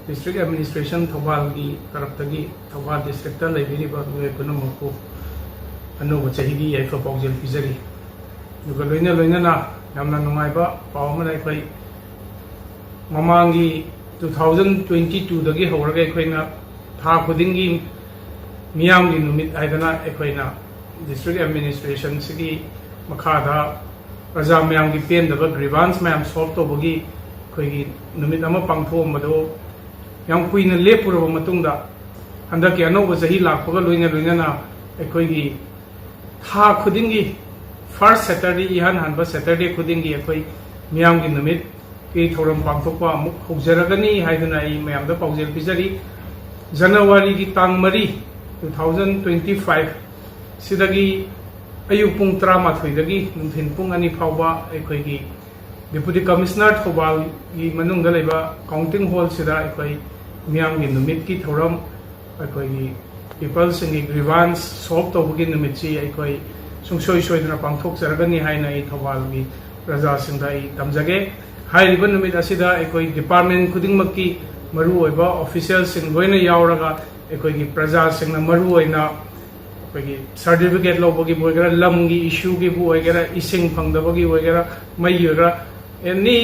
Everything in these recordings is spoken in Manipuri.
डिस्ट्रिक्ट एडमिनिस्ट्रेशन थौबाल की तरफ थौबाल डिस्ट्रिक्ट मियोय पुनमको अनौब चही याइफ पाउजेल पीजरी लोइना लोइना यामना नुंगाइबा पाउ अमना अखोई ममांगी 2022 दगी हौरगा अखोइना था खुदिंगी मियामगी नुमित आइदना अखोइना डिस्ट्रिक्ट एडमिनिस्ट्रेशन सिगी मखादा प्रजा मैम की पेंदब ग्रीवांस मैम सॉल्व तौबगी अखोइगी नुमित अमा पांगथोमबदो याम कुइना लेपुरब मतुंगदा हंदकी अनौब चही लाखपगा लोइना लोइना अखोइगी था खुदिंगी फर्स्ट सैटरडे इहान हनबा सैटरडे खुदिंगी अखोइ मियामगी नुमित की थौरम पांगथोकपा अमुक हौजरगनी हाइदना आई मैमदा पाउजेल पिजरी जनवरी की तांग मरी 2025 सिदगी अयुक पुंग 13 दगी नुंथिन पुंग 2 फाउबा अखोइगी डिप्यूटी कमिश्नर थौबाल की मनुंगदा लेबा काउंटिंग हॉल सिदा अखोइ मियामगी नुमित की थौरम अखोइगी पीपल सिंगी ग्रीवांस सॉल्व तौबगी नुमित सी अखोइ सुंगसोय सोयदना पांगथोकजरगनी हाइना आई थौबाल की प्रजा सिंदा आई तमजगे हाइरिबा नुमित असिदा अखोइ डिपार्टमेंट खुदिंगमक्की मरु ओइबा ऑफिशियल सिंग लोइना यावरगा अखोइगी प्रजा सिंगना मरु ओइना अखोइगी सर्टिफिकेट लौबगी बोइगरा लमगी इश्यू की बोइगरा इसिंग फंगदबगी बोइगरा मई ओइगरा एनी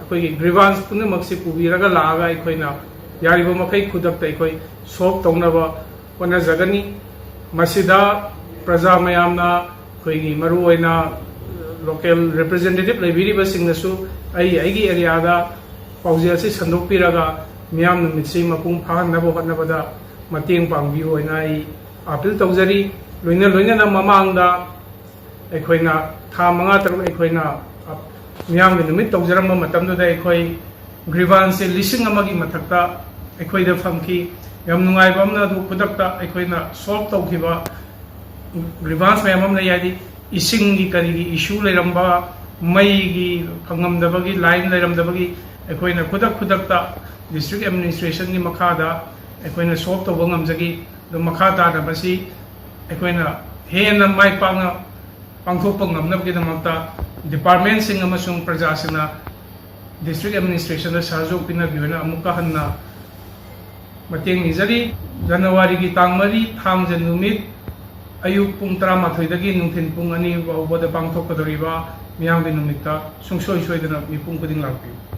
अखोइगी ग्रीवांस पुनमक्सी पुबीरगा लागा अखोइना यारिबा मखै खुदक्ता अखोइ सॉल्व तौनबा होनाजगनी मसिदा प्रजा मयामना अखोइगी मरु ओइना लोकल रिप्रेजेंटेटिव लेबिरिबसिंगसु आइगी एरियादा पाउजेल से संदोकपिरगा मियाम नुमितसी मपुंग फाहनबो हटनबदा मतेंग पांगबियो ओइना आई अपील तौजरी लोइना लोइना ममांगदा अखोइना था 5-6 अखोइना मियाम की नुमित तौजरम मतमदुदा अखोइ ग्रीवांस से लिसिंग अमगी मथक्ता अखोइदा फंकी याम नुंगाइबा अमना दु खुदक्ता अखोइना सॉल्व तौखिबा ग्रीवांस मैम अमना यादी इसिंगी करिगी इशू लेरंबा मईगी फंगमदबगी लाइन लेरंदबगी अखोइना खुदक्ता डिस्ट्रिक्ट एडमिनिस्ट्रेशन की मखादा अखोइना सॉल्व तौबा ngamjagi दो मखा ताना बसी अखोइना हेन माइ पांगा पांगथोकपा ngamnabgidamakta डिपार्टमेंट सिंग अमसुंग प्रजा सिंगना डिस्ट्रिक्ट एडमिनिस्ट्रेशन दा सहयोग पिनबियोना अमुका हन्ना मतेंग निजरी जनवरी की तांग मरी थांगजे नुमित अयुक पुंग 13 दगी नुंथिन पुंग 2 फाउबदा पांगथोकदोरिबा मियामगी नुमितता सुंगसोय सोयदना मिपुंग खुदिंग लाक्पियो।